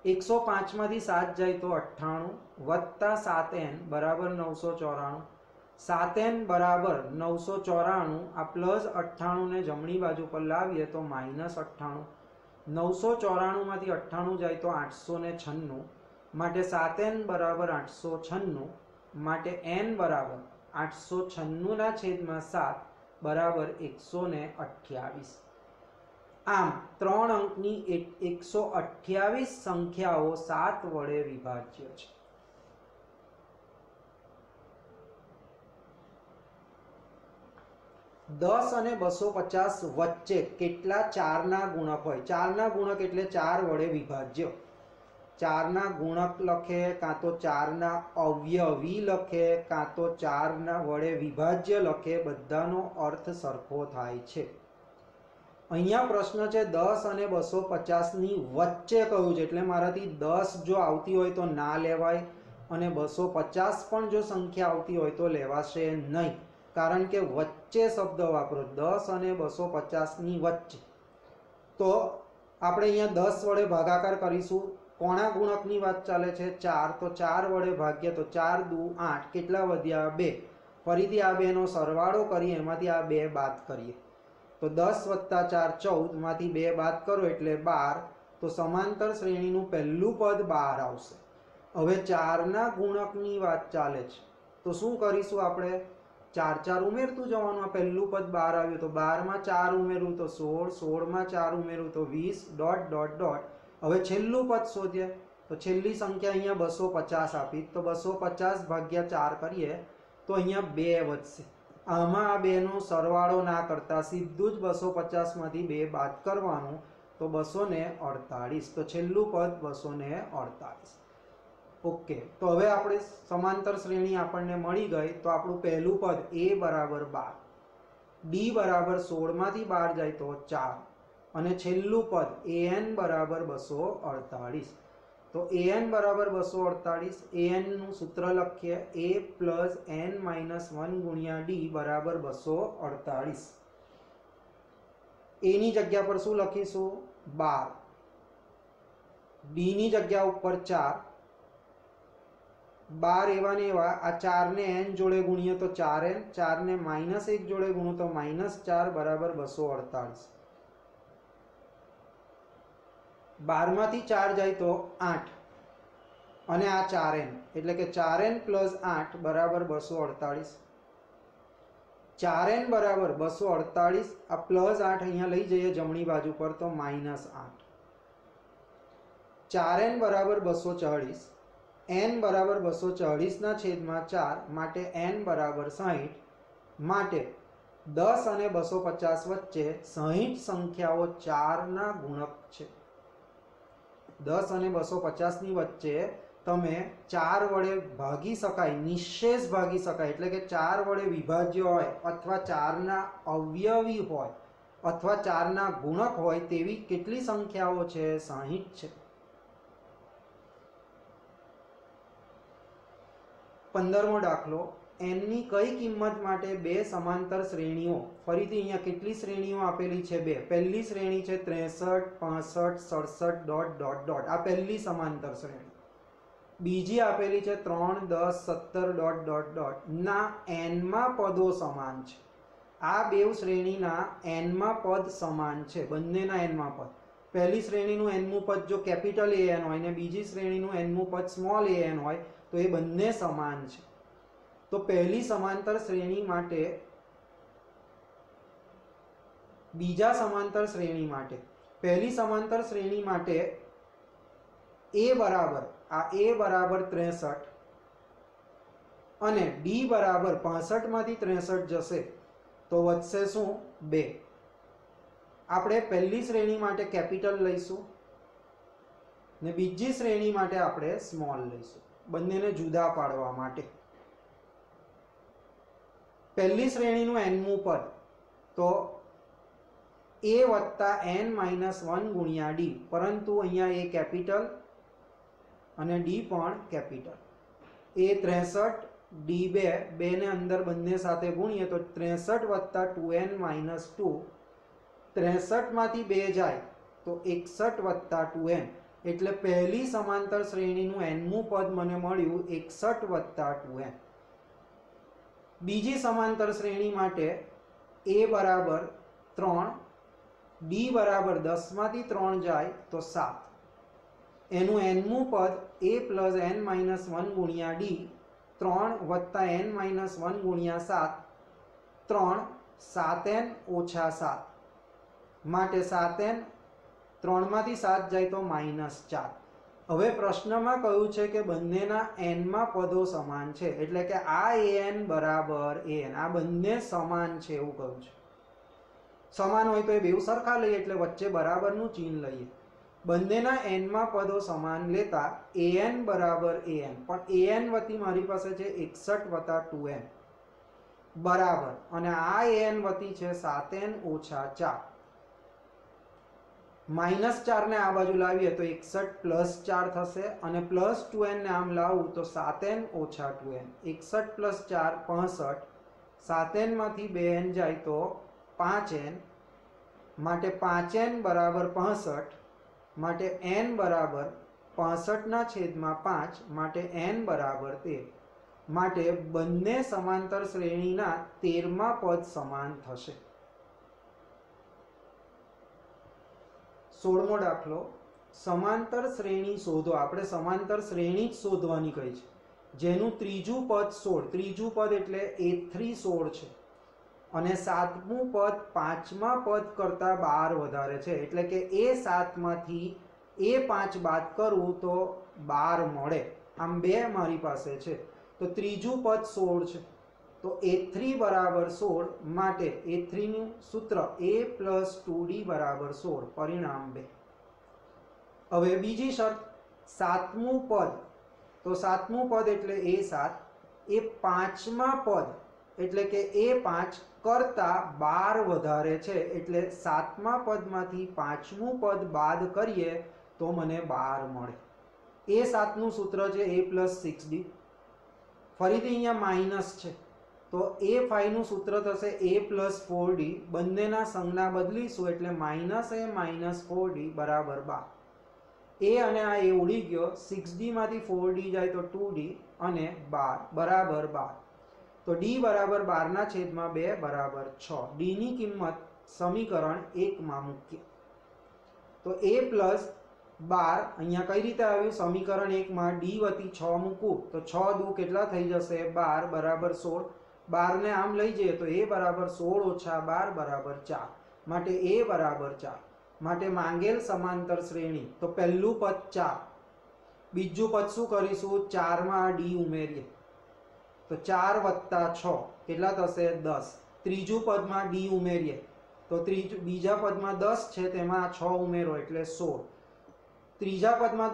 105 માંથી 7 જાય તો 98 વત્તા 7n બરાબર 994। 7n બરાબર 994, આ પ્લસ 98 ને જમણી બાજુ પર લાવીએ તો માઇનસ 98। 994 માંથી 98 જાય તો 896, માટે 7n બરાબર 896 માટે n બરાબર 896 ના છેદમાં 7 બરાબર 128. આમ 3 અંકની 128 સંખ્યાઓ 7 વડે વિભાજ્ય છે. દસ અને 250 વચ્ચે કેટલા 4 ના ગુણક હોય? 4 ના ગુણક એટલે 4 વડે વિભાજ્ય. 4 ના ગુણક લખે, કાં તો 4 ના અવયવી લખે, કાં તો 4 ના વડે વિભાજ્ય લખે, બધાનો અર્થ સરખો થાય છે. અહીંયા પ્રશ્ન છે 10 અને 250 ની વચ્ચે કહ્યું છે, એટલે મારાથી 10 જો આવતી હોય તો ના લેવાય અને 250 પણ જો સંખ્યા આવતી હોય તો લેવાશે નહીં, કારણ કે વચ્ચે શબ્દ વાપરો, 10 અને 250 ની વચ્ચે. તો આપણે અહીંયા 10 વડે ભાગાકાર કરીશું. કોણા ગુણકની વાત ચાલે છે? 4. તો 4 વડે ભાગ્ય તો 4 દુ 8, કેટલા વધ્યા? 2. ફરીથી આ બેનો સરવાળો કરીએ, એમાંથી આ 2 બાદ કરીએ તો 10 + 4 14, માંથી 2 બાદ કરો એટલે 12. તો સમાંતર શ્રેણીનું પહેલું પદ 12 આવશે. હવે 4 ના ગુણકની વાત ચાલે છે, તો શું કરીશું આપણે? 4 4 ઉમેરતું જવાનું. આ પહેલું પદ 12 આવ્યું તો 12 માં 4 ઉમેરું તો 16, 16 માં 4 ઉમેરું તો 20, ડોટ ડોટ ડોટ. હવે છેલ્લું પદ શોધીએ તો છેલ્લી સંખ્યા અહીંયા 250 આપી, તો 250 ભાગ્યા 4 કરીએ તો અહીંયા 2 વધશે. આમાં આ બેનો સરવાળો ના કરતા સીધું જ 250 માંથી 2 બાદ કરવાનું, તો 248. તો છેલ્લું પદ 248. ઓકે, તો હવે આપણે સમાંતર શ્રેણી આપણને મળી ગઈ. તો આપણું પહેલું પદ a બરાબર 12, d બરાબર 16 માંથી 12 જાય તો 4, અને છેલ્લું પદ an બરાબર 248. તો an બરાબર 248. an નું સૂત્ર લખીએ, a પ્લસ n માઇનસ 1 ગુણ્યા d બરાબર 248. a ની જગ્યા પર શું લખીશું? 12. d ની જગ્યા ઉપર 4. 12 એવા ને એવા, આ 4 ને n જોડે ગુણીએ તો 4n, 4 ને -1 જોડે ગુણો તો -4 બરાબર 248. 12 માંથી 4 જાય તો 8, અને આ 4n એટલે કે 4n + 8 બરાબર 248. 4n બરાબર 248. આ +8 અહીંયા લઈ જઈએ જમણી બાજુ પર તો -8. 4n બરાબર 240. n બરાબર 240 ના છેદમાં 4 માટે n બરાબર 60. માટે 10 અને 250 વચ્ચે 60 સંખ્યાઓ 4 ના ગુણક છે. 10 અને 250 ની વચ્ચે તમે 4 વડે ભાગી શકાય, નિશેષ ભાગી શકાય, એટલે કે 4 વડે વિભાજ્ય હોય, અથવા 4 ના અવયવી હોય, અથવા 4 ના ગુણક હોય તેવી કેટલી સંખ્યાઓ છે? 60 છે. 15મો દાખલો. n ની કઈ કિંમત માટે બે સમાંતર શ્રેણીઓ, ફરીથી અહીંયા કેટલી શ્રેણીઓ આપેલી છે? 2. પહેલી શ્રેણી છે 63, 65, 67 ડોટ ડોટ ડોટ, આ પહેલી સમાંતર શ્રેણી. બીજી આપેલી છે 3, 10, 17 ડોટ ડોટ ડોટ ના n માં પદો સમાન છે. આ બે શ્રેણીના n માં પદ સમાન છે, બંનેના n માં પદ. પહેલી શ્રેણીનું n મું પદ જો કેપિટલ an હોય ને બીજી શ્રેણીનું n મું પદ સ્મોલ an હોય તો એ બંને સમાન છે. તો પહેલી સમાંતર શ્રેણી માટે, બીજા સમાંતર શ્રેણી માટે, પહેલી સમાંતર શ્રેણી માટે a બરાબર, આ a બરાબર 63 અને d બરાબર 65 માંથી 63 જશે તો વધશે શું? 2. આપણે પહેલી શ્રેણી માટે કેપિટલ લઈશું ને બીજી શ્રેણી માટે આપણે સ્મોલ લઈશું, બંનેને જુદા પાડવા માટે. પહેલી શ્રેણીનું n મું પદ તો a વત્તા n માઇનસ 1 ગુણ્યા d, પરંતુ અહીંયા a કેપિટલ અને d પણ કેપિટલ. a 63, d 2, 2 ને અંદર બંને સાથે ગુણીએ તો 63 વત્તા 2n માઇનસ 2, 63 માંથી 2 જાય તો 61 વત્તા 2n, એટલે પહેલી સમાંતર શ્રેણીનું n મું પદ મને મળ્યું 61 વત્તા 2n. બીજી સમાંતર શ્રેણી માટે a બરાબર 3, d બરાબર 10 માંથી 3 જાય તો 7, એનું nમું પદ a પ્લસ n માઇનસ 1 ગુણ્યા ડી 3 વત્તા n માઇનસ 1 ગુણ્યા 7 3 7n ઓછા 7 માટે 7n 3 માંથી 7 જાય તો -4. હવે પ્રશ્નમાં કહ્યું છે કે બંનેના n માં પદો સમાન છે, એટલે કે આ an બરાબર an, આ બંને સમાન છે એવું કહ્યું છે. સમાન હોય તો એ બેવ સરખા લઈએ એટલે વચ્ચે બરાબરનું ચિહ્ન લઈએ. બંનેના n માં પદો સમાન લેતા an બરાબર an, પણ an વતી મારી પાસે છે 61 + 2n બરાબર, અને આ an વતી છે 7n ઓછા 4. -4 ને આ બાજુ લાવીએ તો 61 + 4 થશે, અને +2n ને આમ લાવું તો 7n ઓછા 2n. 61 + 4 65, 7n માંથી 2n જાય તો 5n, માટે 5n બરાબર 65, માટે n બરાબર 65/5, માટે n બરાબર 13. માટે બંને સમાંતર શ્રેણીના 13મા પદ સમાન થશે. 16મો દાખલો, સમાંતર શ્રેણી શોધો. આપણે સમાંતર શ્રેણી જ શોધવાની કહી છે, જેનું ત્રીજું પદ 16, ત્રીજું પદ એટલે a3 16 છે, અને સાતમું પદ પાંચમા પદ કરતા 12 વધારે છે, એટલે કે a7 માંથી a5 બાદ કરું તો 12 મળે. આમ બે મારી પાસે છે, તો ત્રીજું પદ 16 છે, તો a3 બરાબર 16, માટે a3 નું સૂત્ર a + 2d બરાબર 16, પરિણામ 2. હવે બીજી શરત, સાતમું પદ, તો સાતમું પદ એટલે a7, એ પાંચમા પદ એટલે કે a5 કરતા 12 વધારે છે, એટલે સાતમા પદમાંથી પાંચમું પદ બાદ કરીએ તો મને 12 મળે. a7 નું સૂત્ર છે a + 6d. ફરીથી અહીંયા માઇનસ છે, તો a5 નું સૂત્ર થશે a + 4d. બંનેના સંજ્ઞા બદલીશું એટલે -a - 4d બરાબર 12. a અને આ a ઉડી ગયો, 6d માંથી 4d જાય તો 2d, અને 12 બરાબર 12. તો d બરાબર 12/2 બરાબર 6. d ની કિંમત સમીકરણ 1 માં મૂકીએ તો a + 12 અહીંયા કઈ રીતે આવ્યું, સમીકરણ 1 માં d વતી 6 મૂકું તો 6 દુ કેટલા થઈ જશે, 12 બરાબર 16. 12 ને આમ લઈ જઈએ તો a બરાબર 16 ઓછા 12 બરાબર 4, માટે a બરાબર 4. માટે માંગેલ સમાંતર શ્રેણી, તો પહેલું પદ 4, બીજું પદ શું કરીશું, 4 માં d ઉમેરીએ તો 4 + 6 કેટલા થશે, 10. ત્રીજું પદમાં d ઉમેરીએ તો બીજા પદમાં 10 છે, તેમાં 6 ઉમેરો એટલે 16. ત્રીજા પદમાં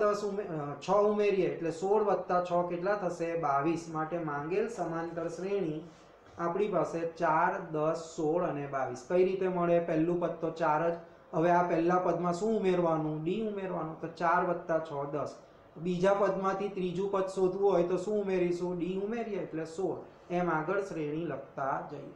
6 ઉમેરીએ એટલે 16 + 6 કેટલા થશે, 22. માટે માંગેલ સમાંતર શ્રેણી આપણી પાસે 4, 10, 16 અને 22. કઈ રીતે મળે, પહેલું પદ તો 4 જ. હવે આ પહેલા પદમાં શું ઉમેરવાનું, d ઉમેરવાનું, તો 4 + 6 10. બીજા પદમાંથી ત્રીજું પદ શોધવું હોય તો શું ઉમેરીશું, d ઉમેરીએ એટલે 16. એમ આગળ શ્રેણી લખતા જઈએ.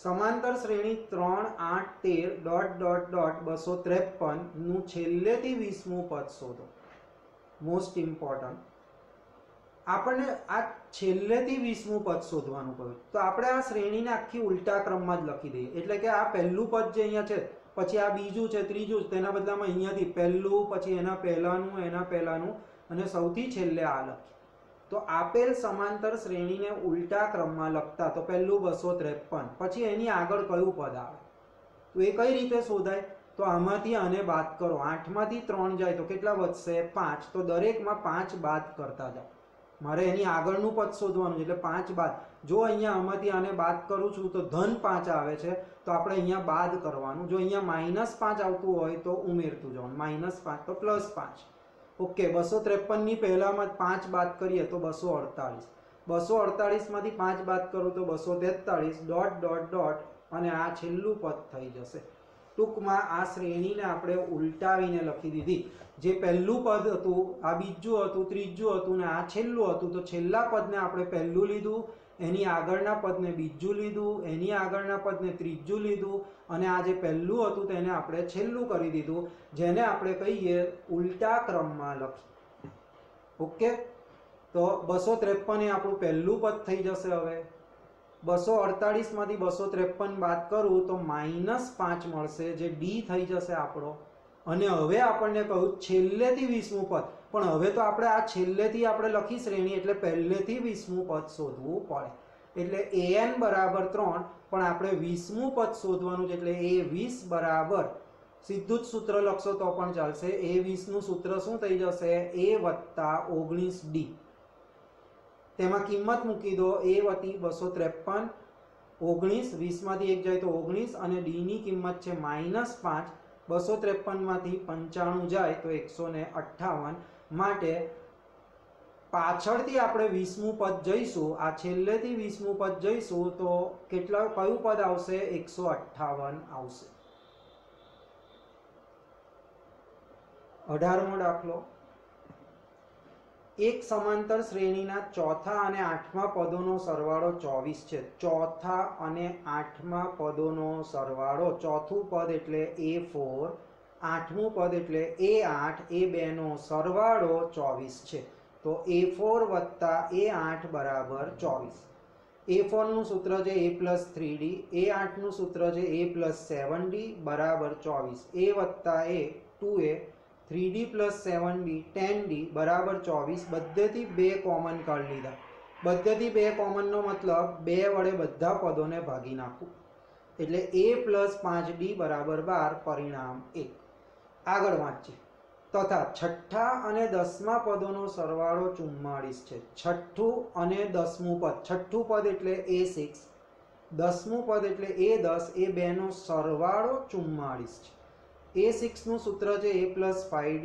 સમાંતર શ્રેણી 3, 8, 13 ... 253 નું છેલ્લેથી 20મું પદ શોધો. મોસ્ટ ઇમ્પોર્ટન્ટ, આપણને આ છેલ્લેથી 20મું પદ શોધવાનું કહ્યું, તો આપણે આ શ્રેણીને આખી ઉલટા ક્રમમાં જ લખી દઈએ. એટલે કે આ પહેલું પદ જે અહીંયા છે, પછી આ બીજું છે, ત્રીજું છે, તેના બદલામાં અહીંયાથી પહેલું, પછી એના પહેલાનું, અને સૌથી છેલ્લે આ લખીએ. તો આપેલ સમાંતર શ્રેણીને ઉલટા ક્રમમાં લખતા, તો પહેલું 253, પછી એની આગળ કયું પદ આવે, તો એ કઈ રીતે શોધાય, તો આમાંથી આને બાદ કરો. 8 માંથી 3 જાય તો કેટલા વધશે, 5. તો દરેકમાં 5 બાદ કરતા જાઓ. મારે એની આગળનું પદ શોધવાનું છે, એટલે 5 બાદ. જો અહીંયા આમાંથી આને બાદ કરું છું તો -5 આવે છે, તો આપણે અહીંયા બાદ કરવાનું. જો અહીંયા -5 આવતું હોય તો ઉમેરતું જવાનું, -5 તો +5. ઓકે, 253 ની પહેલામાં 5 બાદ કરીએ તો 248. 248 માંથી 5 બાદ કરું તો 243... ... અને આ છેલ્લું પદ થઈ જશે. ટૂંકમાં આ શ્રેણીને આપણે ઉલટાવીને લખી દીધી. જે પહેલું પદ હતું, આ બીજું હતું, ત્રીજું હતું, ને આ છેલ્લું હતું, તો છેલ્લા પદને આપણે પહેલું લીધું, એની આગળના પદને બીજું લીધું, એની આગળના પદને ત્રીજું લીધું, અને આ જે પહેલું હતું તેને આપણે છેલ્લું કરી દીધું, જેને આપણે કહીએ ઉલટા ક્રમમાં લખી. ઓકે, તો 253 એ આપણું પહેલું પદ થઈ જશે. હવે 248 માંથી 253 બાદ કરું તો -5 મળશે, જે ડી થઈ જશે આપણો. અને હવે આપણને કહ્યું છેલ્લેથી 20મું પદ, પણ હવે તો આપણે આ છેલ્લેથી આપણે લખી શ્રેણી એટલે પહેલેથી 20મું પદ શોધવું પડે. એટલે an બરાબર 3, પણ આપણે 20મું પદ શોધવાનું છે. એટલે a20 બરાબર, સીધું જ સૂત્ર લખશો તો પણ ચાલશે. a20 નું સૂત્ર શું થઈ જશે? a વત્તા 19d. તેમાં કિંમત મૂકી દો. a વત્તી 253, 19, 20 માંથી 1 જાય તો 19, અને d ની કિંમત છે -5. 253 માંથી 95 જાય તો 158. માટે પાછળથી આપણે 20મું પદ જઈશું, આ છેલ્લેથી 20મું પદ જઈશું તો કયું પદ આવશે? 158 આવશે. 18મો દાખલો. એક સમાંતર શ્રેણીના ચોથા અને આઠમા પદોનો સરવાળો 24 છે. ચોથા અને આઠમા પદોનો સરવાળો, ચોથું પદ એટલે a4, આઠમું પદ એટલે a8, એ બેનો સરવાળો 24 છે. તો a4 વત્તા a8 બરાબર 24. a4 નું સૂત્ર છે a + 3d, a8 નું સૂત્ર છે a + 7d બરાબર 24. a વત્તા a 2a, 3d + 7d 10d બરાબર 24. બધેથી 2 કોમન કાઢી લીધા. બધેથી 2 કોમનનો મતલબ 2 વડે બધા પદોને ભાગી નાખવું. એટલે a + 5d બરાબર 12, પરિણામ 1. આગળ વાંચીએ. તથા છઠ્ઠા અને 10મા પદોનો સરવાળો 44 છે. છઠ્ઠું અને 10મું પદ, છઠ્ઠું પદ એટલે a6, 10મું પદ એટલે a10, એ બેનો સરવાળો 44 છે. a6 નું સૂત્ર છે a + 5d,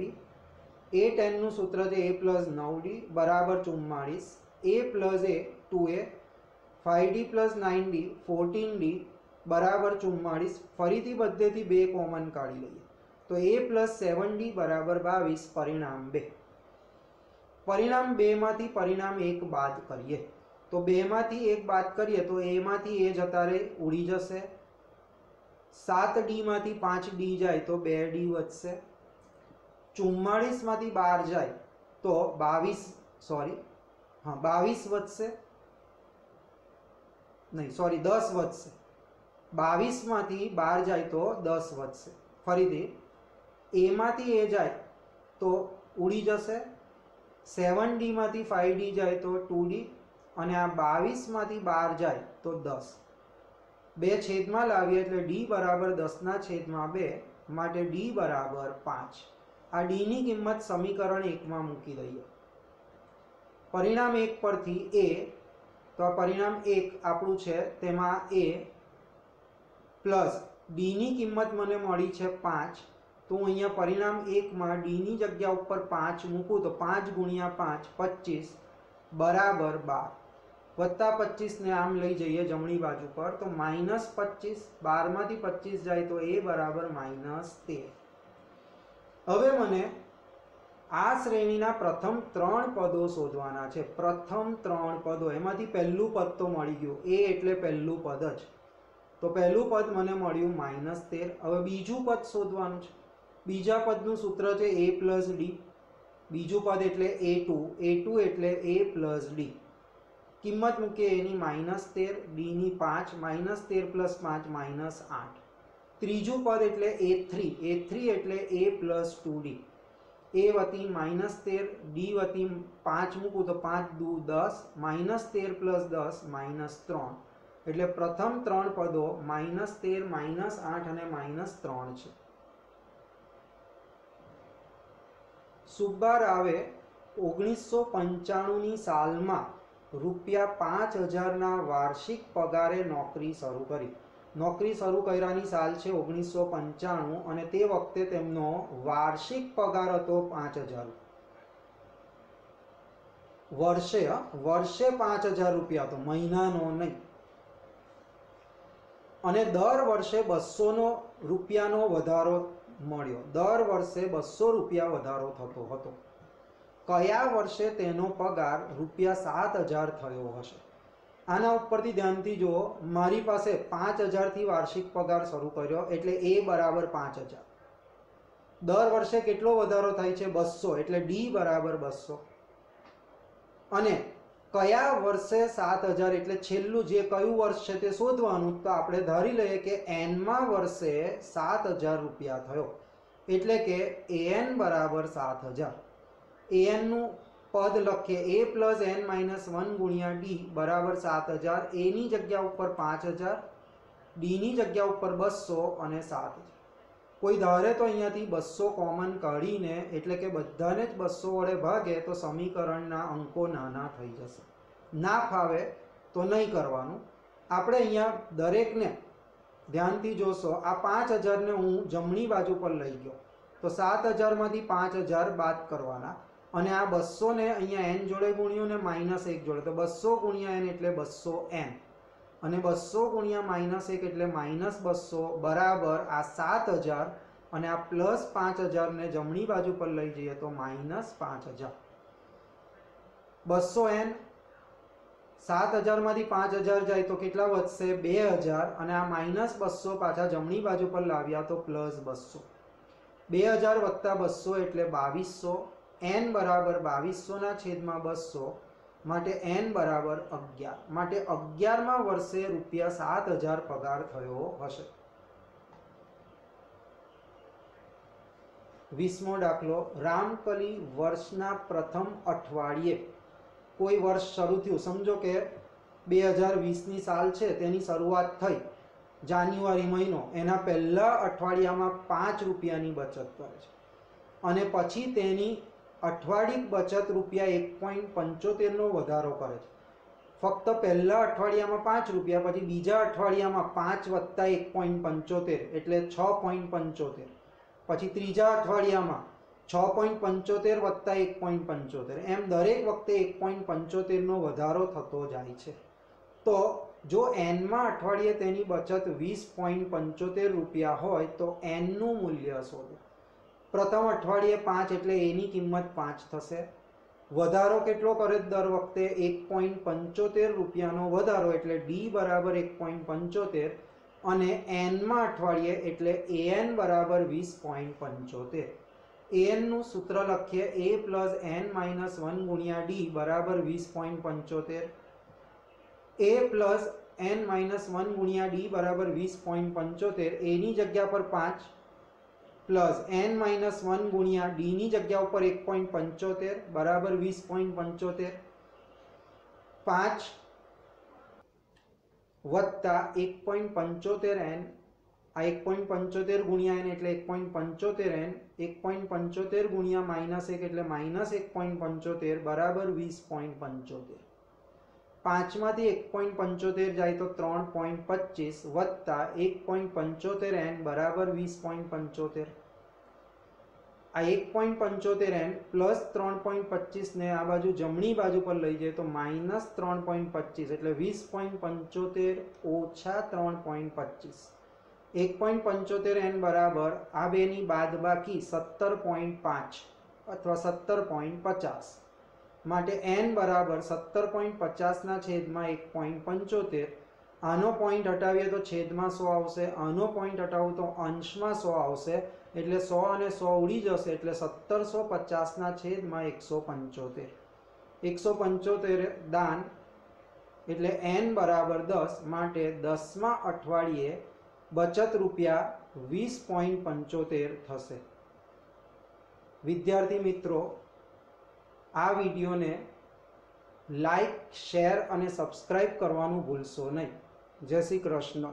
a10 નું સૂત્ર છે a + 9d બરાબર 44. a + a 2a, 5d + 9d 14d બરાબર 44. ફરીથી બધેથી 2 કોમન કાઢી લઈએ તો a + 7d બરાબર 22, પરિણામ 2. પરિણામ 2 માંથી પરિણામ 1 બાદ કરીએ તો 2 માંથી 1 બાદ કરીએ તો a માંથી a જતા રહે, ઉડી જશે. 7d માંથી 5d જાય તો 2d વધશે. 44 માંથી 12 જાય તો 22 વધશે. નહીં, સોરી, 10 વધશે. 22 માંથી 12 જાય તો 10 વધશે. ફરીથી a માંથી a જાય તો ઉડી જશે. 7d માંથી 5d જાય તો 2d, અને આ 22 માંથી 12 જાય તો 10. 2 છેદમાં લાવીએ એટલે d બરાબર 10/2, માટે d બરાબર 5. આ d ની કિંમત સમીકરણ 1 માં મૂકી દઈએ. પરિણામ 1 પરથી a, તો આ પરિણામ 1 આપણું છે, તેમાં a પ્લસ d ની કિંમત મને મળી છે 5. તો હું અહીંયા પરિણામ 1 માં d ની જગ્યા ઉપર 5 મૂકું તો 5 × 5 25 બરાબર 12. વત્તા 25 ને આમ લઈ જઈએ જમણી બાજુ પર તો -25. 12 માંથી 25 જાય તો a બરાબર -13. હવે મને આ શ્રેણીના પ્રથમ 3 પદો શોધવાના છે. પ્રથમ 3 પદો, એમાંથી પહેલું પદ તો મળી ગયું, a એટલે પહેલું પદ જ. તો પહેલું પદ મને મળ્યું -13. હવે બીજું પદ શોધવાનું છે. બીજા પદનું સૂત્ર છે a + d. બીજું પદ એટલે a2, a2 એટલે a + d. કિંમત મૂકીએ a ની -13, d ની 5, -13 + 5 -8. ત્રીજું પદ એટલે a3, a3 એટલે a + 2d. a વત્તી -13, d વત્તી 5 મૂકું તો 5 × 2 = 10, -13 + 10 -3. એટલે પ્રથમ 3 પદો -13, -8 અને -3 છે. સુબ્બારાવે 1995ની સાલમાં ₹5000ના વાર્ષિક પગારે નોકરી શરૂ કરી. નોકરી શરૂ કર્યાની સાલ છે 1995, અને તે વખતે તેમનો વાર્ષિક પગાર હતો 5000. વર્ષે 5000 રૂપિયા હતો, મહિનાનો નહીં. અને દર વર્ષે 200 રૂપિયાનો વધારો મળ્યો. દર વર્ષે 200 રૂપિયા વધારો થતો હતો. કયા વર્ષે તેનો પગાર ₹7000 થયો હશે? આના ઉપરથી ધ્યાનથી જુઓ. મારી પાસે 5000 થી વાર્ષિક પગાર શરૂ કર્યો એટલે a બરાબર 5000. દર વર્ષે કેટલો વધારો થાય છે? 200, એટલે d બરાબર 200. અને કયા વર્ષે 7000 એટલે છેલ્લું જે કયું વર્ષ છે તે શોધવાનું. તો આપણે ધારી લઈએ કે એનમાં વર્ષે 7000 રૂપિયા થયો એટલે કે an બરાબર 7000. an નું પદ લખીએ a પ્લસ n માઇનસ 1 ગુણ્યા d બરાબર 7000. a ની જગ્યા ઉપર 5000, d ની જગ્યા ઉપર 200 અને 7000. કોઈ ધારે તો અહીંયાથી 200 કોમન કાઢીને એટલે કે બધાને જ 200 વડે ભાગે તો સમીકરણના અંકો નાના થઈ જશે. ના ફાવે તો નહીં કરવાનું. આપણે અહીંયા દરેકને ધ્યાનથી જોશો. આ 5000 ને હું જમણી બાજુ પર લઈ ગયો તો 7000 માંથી 5000 બાદ કરવાના અને આ 200 ને અહીંયા n જોડે ગુણ્યું ને -1 જોડે તો 200 ગુણ્યા n એટલે 200n અને 200 ગુણ્યા -1 એટલે -200 બરાબર આ 7000 અને આ પ્લસ 5000 ને જમણી બાજુ પર લઈ જઈએ તો -5000. 200n 7000 માંથી 5000 જાય તો કેટલા વધશે? 2000 અને આ -200 પાછા જમણી બાજુ પર લાવ્યા તો +200. 2000 વત્તા 200 એટલે 2200. n બરાબર 2200 ના છેદમાં 200 માટે n બરાબર 11. માટે 11મા વર્ષે ₹7000 પગાર થયો હશે. 20મો દાખલો. રામકલી વર્ષના પ્રથમ અઠવાડિયે કોઈ વર્ષ શરૂ થયું. સમજો કે 2020ની સાલ છે તેની શરૂઆત થઈ જાન્યુઆરી મહિનો. એના પહેલા અઠવાડિયામાં ₹5ની બચત કરે છે અને પછી તેની અઠવાડિક બચત ₹1.75 નો વધારો કરે છે. ફક્ત પહેલા અઠવાડિયામાં ₹5 પછી બીજા અઠવાડિયામાં 5 વત્તા 1.75 એટલે 6.75 પછી ત્રીજા અઠવાડિયામાં 6.75 વત્તા 1.75 એમ દરેક વખતે 1.75 નો વધારો થતો જાય છે. તો જો n માં અઠવાડિયે તેની બચત ₹20.75 હોય તો n નું મૂલ્ય શોધો. પ્રથમ અઠવાડિયે 5 એટલે a ની કિંમત 5 થશે. વધારો કેટલો કરે દર વખતે? ₹1.75 નો વધારો એટલે d બરાબર 1.75 અને n માં અઠવાડિયે એટલે an બરાબર 20.75. an નું સૂત્ર લખીએ a પ્લસ n માઇનસ 1 ગુણ્યા d બરાબર 20.75. a પ્લસ n માઇનસ 1 ગુણ્યા d બરાબર 20.75. a ની જગ્યા પર 5 પ્લસ n માઇનસ 1 ગુણ્યા d ની જગ્યા ઉપર 1.75 બરાબર 20.75. 5 વત્તા 1.75n આ 1.75 ગુણ્યા n એટલે 1.75n 1.75 ગુણ્યા -1 એટલે -1.75 બરાબર 20.75. 5 માંથી 1.75 જાય તો 3.25 વત્તા 1.75n બરાબર 20.75. આ 1.75n પ્લસ 3.25 ને આ બાજુ જમણી બાજુ પર લઈ જાય તો -3.25 એટલે 20.75 ઓછા 3.25. 1.75n બરાબર આ બેની બાદબાકી 17.5 અથવા 17.50 માટે n બરાબર 17.50 ના છેદમાં 1.75. આનો પોઈન્ટ હટાવીએ તો છેદમાં 100 આવશે. આનો પોઈન્ટ હટાવું તો અંશમાં 100 આવશે એટલે 100 અને 100 ઉડી જશે એટલે 1750 ના છેદમાં 175. 175 દાન એટલે n બરાબર 10 માટે 10મા અઠવાડિયે બચત ₹20.75 થશે. વિદ્યાર્થી મિત્રો, આ વિડીયોને લાઈક, શેર અને સબસ્ક્રાઇબ કરવાનું ભૂલશો નહીં. જય શ્રી કૃષ્ણ.